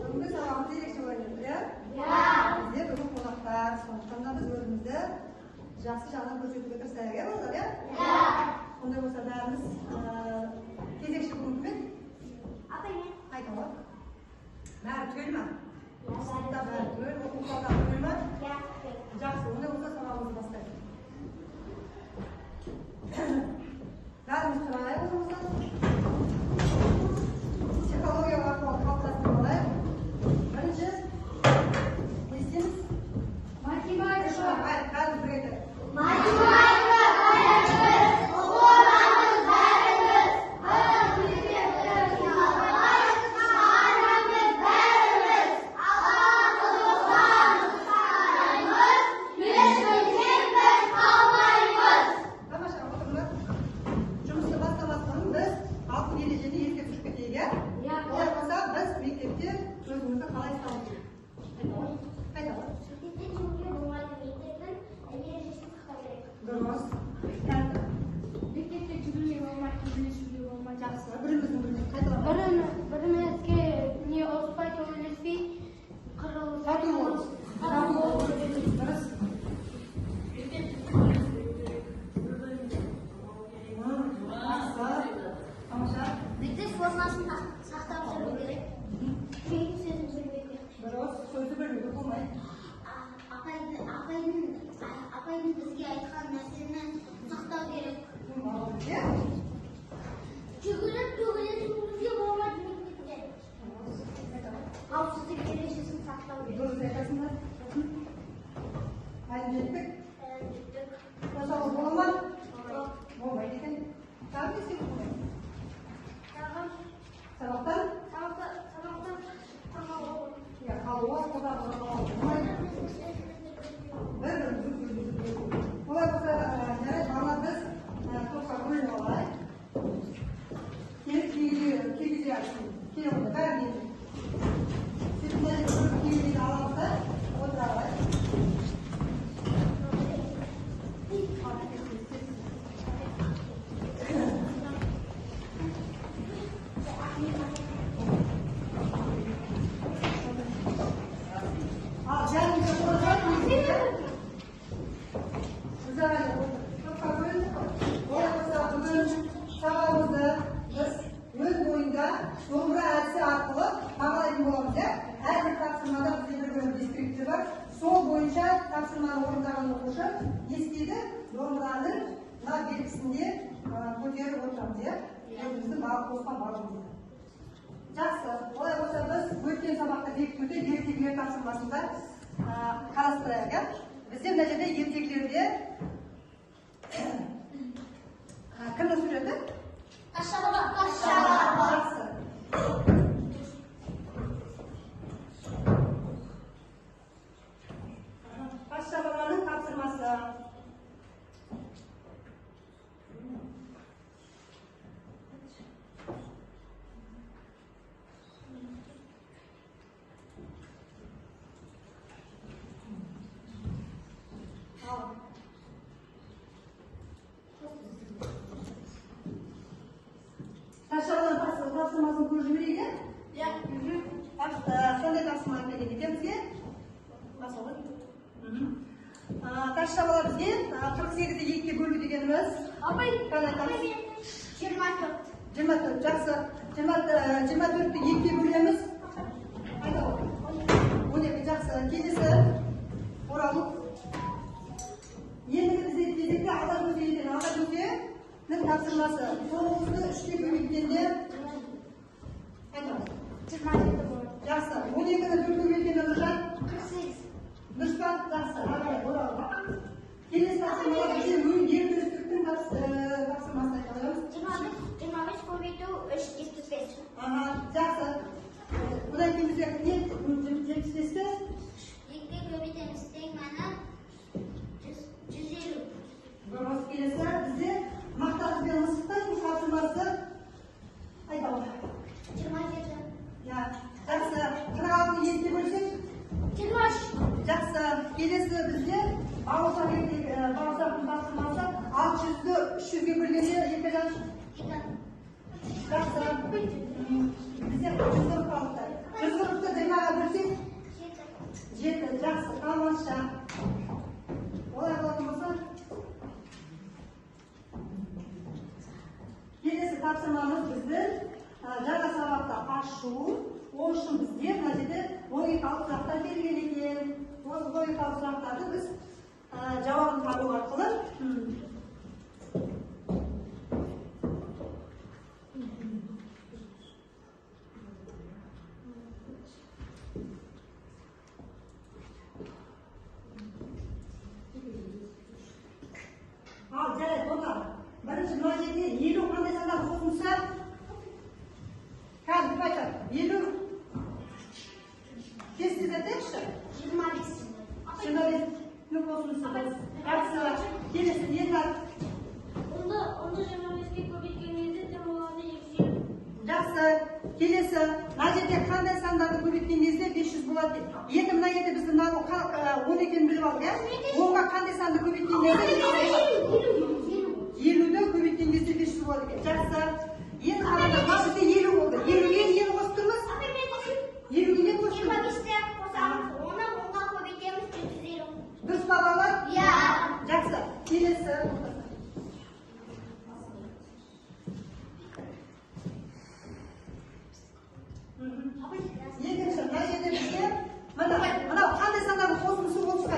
Бүгінгі сабағымыз ерекше ойлайды, иә? Бізде бүгін қонақтар, сондықтан да біз өзімізді жақсы жағынан көрсетуге тырысайық, иә балалар, иә? Ондай болса бәріміз кезекші бүгін кім еді? Айта ғой. Бәрі түгел ма? Сыныпта бәрі түгел, оқу құралдары түгел ма? Жақсы, ондай болса сабағымызды бастайық. Бәріміз тұрайық болмаса. Психология арқылы қалыптастырып алайық. Бірінші, не істейміз? Математика. Бәріміз бір айтайық. Математика бәріміз, оқуымыз бәріміз, бірімізге не озбай төбелеспей қырылып Бізде формасын сақтап жүру керек. Кейін сөзін сөйлеу керек. Дұрыс, сөзді бөлуге болмайды. Апайдың бізге айтқан нәрсені сақтау керек. Жүгіріп жүруге болмайды мектепте. Қауіпсіздік ережесін сақтау керек. Дұрыс айтасыңдар. Әлі жеттік? Жасауға бола ма? Болмайды екен. Тағы не істеуге болмайды? Сабақтан? Я қалуға қолдағы болмайды. Олай болса, жарайды, балалар біз топқа бөлініп алайық. Кигізе ашсын. Келе онда, бәрі келді. Сөйтіп мына жерде кигізені аламыз да, отыра алайық. Сабағымызды біз өз бойында домбыра әдісі арқылы бағалайтын боламыз, иә? Әрбір тапсырмада бізде бір дискриптив бар. Сол бойынша тапсырманы орындаған оқушы естиді, домбыраның мына белгісінде көтеріп отырамыз, иә? Өзіміздің қосқан балымызды. Жақсы, олай болса біз өткен сабақта бекітуде ертегілер тапсырмасында қарастырайық, иә? Бізде мына жерде ертегілерде кімнің суреті? Патша-баба. Жақсы. Патша-бабаның тапсырмасы. Тапсырмасын көріп жіберейік, иә? Сондай тапсырма берген екенбізге. Тақша бала бізге 48-ді 2-ге бөлу дегеніміз. Апай, 24. 24, жақсы. 24-ді 2-ге бөлеміз. Айта ғой. 12, жақсы. Келесі оралу. Ендігі бізде кезекте алда көзейтін тапсырмасы. 9-ды 3-ге бөлгенде жақсы. 12-ді 4-ге бөлгенде Нұржан? 48. Дұрыс па? Жақсы. Оралу. Келесі тапсырмалар бізде еркіндіктің тапсырмасын айтамыз. 25 көбейту 3 75. Жақсы. Бұдан кейін бізде не? 75-ті? 2-ге көбейтеміз тең мәні 150. Дұрыс. Келесі бізде мақтағыз бен мысықтың тапсырмасы айтамыз. 27. Жақсы. 46-ны 2-ге бөлсек? 23. Жақсы. Келесі бізде баласардың тапсырмасы 600-ді 300-ге бөлгенде 2 жан. Жақсы. Bizde 146. 140'ta 20'ga bölsek 7. Жақсы, тамаша. Олай болатын болса, келесі тапсырмамыз біздің жаңа сабақта ашу. Ол үшін бізде мына жерде логикалық сұрақтар берілген екен. Осы логикалық сұрақтарды біз жауабын табу арқылы ал жарайды, олар. Бірінші мына жерде 50 қандай сандар қосылса, қазір қайта 50 тез айтайықшы. 25. 25 қосылса. Жақсы. Келесі не бар? Onda 25-ке көбейткен кезде тең болады 200. Жақсы. Келесі мына жерде қандай сандарды көбейткен кезде 500 болады. Енді мына жерде біз мынаны 10 екенін біліп алдық, иә? 10-ға қандай санды көбейткен кезде 50-ді көбейткен кезде 500 болады екен. Жақсы. Енді қараңдар, мына жерде 50 болды. 50-ге нені қосып тұрмыз? 50-ге не қосып тұрмыз? 25-те қосамыз, оны 10-ға көбейтеміз 450. Дұрыс па балалар? Иә. Жақсы. Келесі. Екінші, мына жерде бізде мынау қандай сандардың қосындысы 30-ға?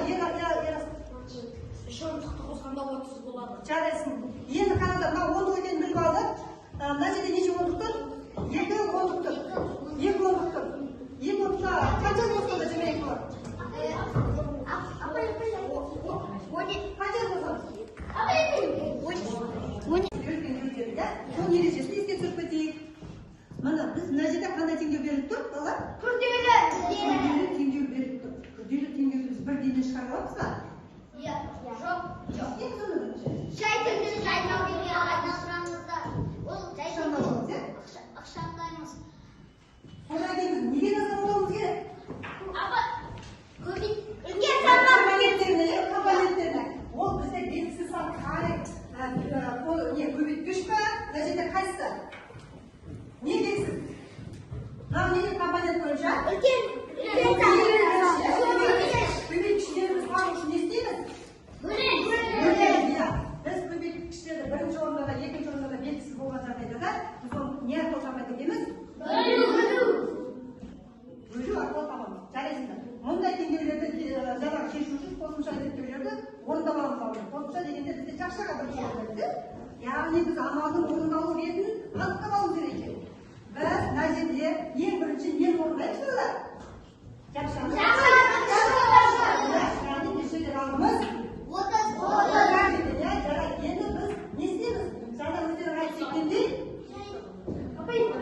Үш ондықты қосқанда 30 болады. Жарайсың. Енді қараңдар, мына 10-ды екенін біліп алдық. Мына жерде неше ондық тұр? 2 ондық тұр. 2 ондық тұр. 2 ондықта қанша қосқанда жиырма 2 болады? Қанша қосамыз? Соның ережесін еске түсіріп кетейік. Мына біз мына жерде қандай теңдеу беріліп тұр, балалар? Күрделі теңдеу беріліп тұр. Күрделі теңдеуді біз бір дейін шығарып аламыз ба? Жоқ. Енді соны Жай түрде жайнау деген айналдырамызда. Ол жай шамаламыз, иә? ақшандаймыз. Содан кейін біз неге назар аударуымыз керек? Үлкен санға Компоненттеріне. Ол бізде белгісіз сан көбейткіш па? Мына жерде қайсысы? Не белгісіз? Мынау неге компонент бойынша? Көбейткіштеріміз бар үшін не істейміз? Біз көбейткіштерді бірінші орында да, екінші орында да белгісіз болған жағдайда да біз оны не арқылы табады екенбіз? Бөлу арқылы табамыз. Жарайсыңдар. Мұндай теңдеулерді жаңағы шешу үшін қосымша есептеулерді орындамамыз lazım. Қосымша дегенде бізде жақшаға бірінші орындайды. Яғни біз амалдың орындалу ретін анықтап алуымыз керек екен. Біз мына жерде ең бірінші нені орындаймыз балалар? Жақшаны. Яғни неше деп алдымыз? 30. Жарайды. Енді біз не істейміз? Жаңа өздерің айтып кеткендей,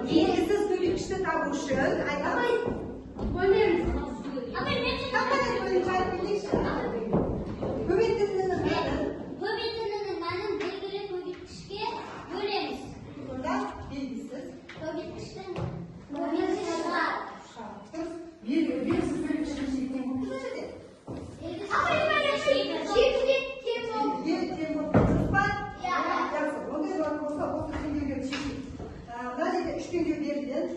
белгісіз көбейткішті табу үшін айтамыз. Бөлеміз. Компонент бойынша айтып кетейікші. Көбейтіндінің мәнін белгілі көбейткішке бөлеміз. сонда белгісіз Көбейткіштің белгісіз көбейткішті шектен болды ма жерде? Тең болып тұрмыз ба? Жақсы. Ондай болса осы теңдеулерді шешейік. Мына жерде 3 теңдеу берілген.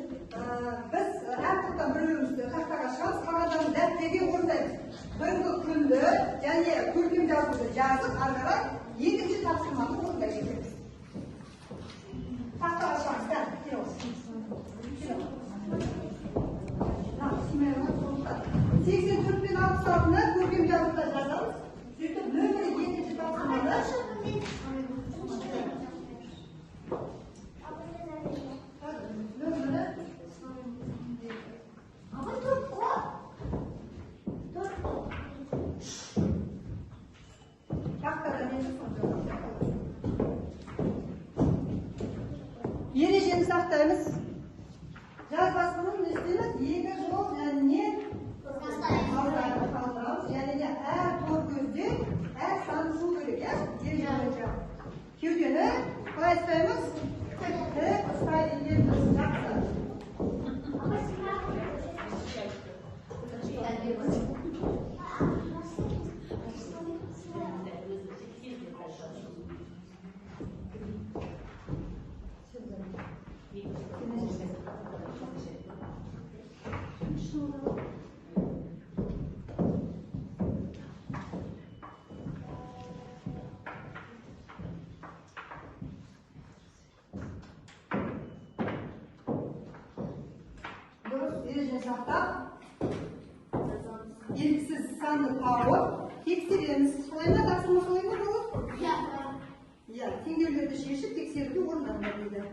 Біз әр топтан бір-бірімізді тақтаға шығамыз, қағаздан дәптерге орындаймыз. Бірінші күнді және көркем жазуды жазып, ары қарай екінші тапсырманы орындай кетеміз. Тақтаға шығамыз. Кел осы. 84 пен 66-ны көркем жазуда жазамыз. Сөйтіп нөмірі екінші тапсырманы ережені сақтаймыз. Жазбасының не істейміз? Екі жол және қалдырамыз. Және де әр тор көзде әр сан шу керек, иә? Ереже бойынша. Кеудені қалай ұстаймыз? Тік ұстайды екенбіз. Жақсы. Ereje saqlab, belgisiz sanni topib, tekshiramiz. So'yma taqsimni so'yma bo'lib? Ya, tenglarni shishib tekshirib o'rnatadi.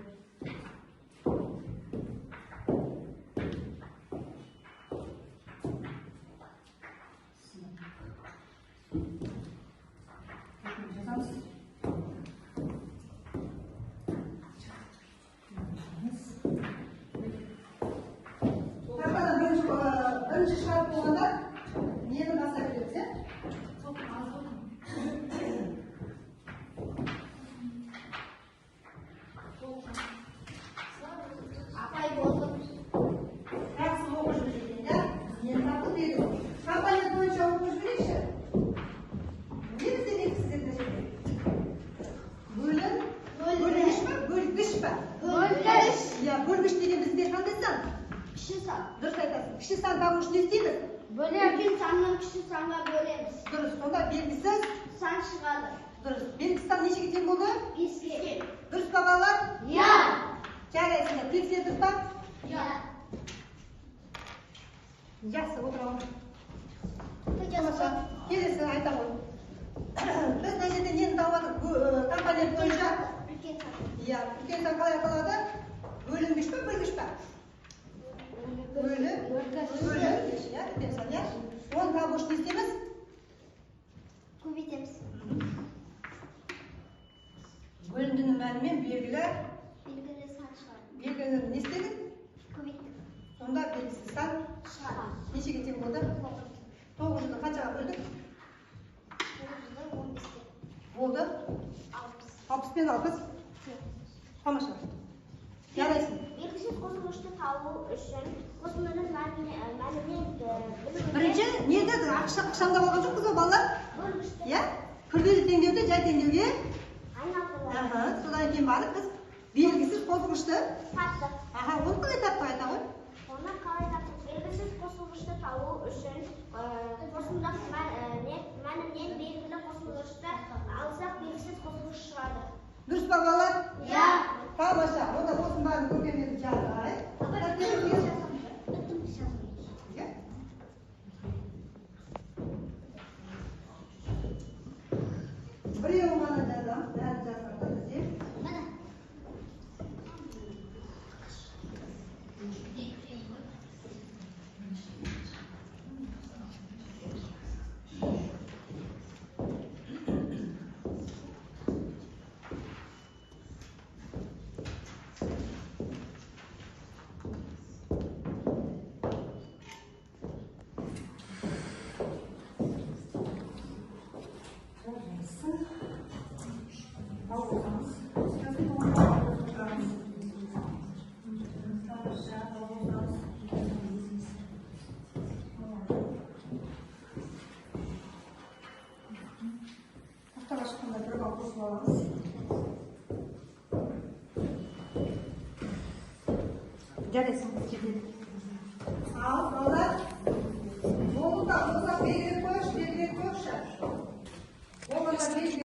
Birinchi shart bo'lganda neni bosib beramiz, ya? Apay bo'ldi. Yaxshi o'qish ekan-da, men taqdim berdim. Kompaniya bo'yicha o'qish berishdi. Nima dedik sizga? Bo'lishmi? Bo'lish. Ya, bo'lmish degan bizga qanday san? Kishi san. Durust aytasiz. Kishi san topishni ne istaymiz? Bo'layotgan sanni kishi sanga bo'lamiz. Durust. Unda belgisiz San chiqadi. durust. Belgisiz san nechiga teng bo'ldi? 2. Durust bolalar? Ya. Jaraysiz. Tekshir durustmi? Ya. Yaxshi, o'tiraman. To'g'ri. Kelesi aytaman. Biz najida neni topdik? Bu kompaniya bo'yicha ya, Turkiyada qalay qiladi? Bo'linmishmi, bo'lmishmi? Bo'lib, ya, debsan, ya. 10 ta bo'sh istaymiz. Ko'paytamiz. Bo'lindining ma'lumi belgilar, Belgili san chiqadi. belgilarni ne istadik? Ko'paytamiz. Unda belgisiz san Chiqadi. nechiga teng bo'ldi? 9'ni qanchaga bo'ldik? 15. Bo'ldi. 60 ben 60. Tomosha. Yaraysiz. Belgisiz qo'shilishda tavuq uchun qo'shimchadan Birinchi neda aqshamda bo'lgan yo'q bolalar? bo'lishda Ya? Pulni tengdevdi, joy tengdevga. aylantiradi. Aha, so'dan keyin borib biz belgisiz qo'zg'ishdi. Katta. Aha, uni qilib topib aytaman. Ona qalay topib belgisiz qo'shilishda tavuq uchun qo'shimchadan mana men belgili qo'shilishda alsak belgisiz qo'shilish chiqadi. Durust bolalar? Ya. Tomosha. Unda o'zim bari ko'rganingiz jaray. Ya. Biroq mana dadam, darajasida deb. Mana. Jaraysiz. Al, bolalar.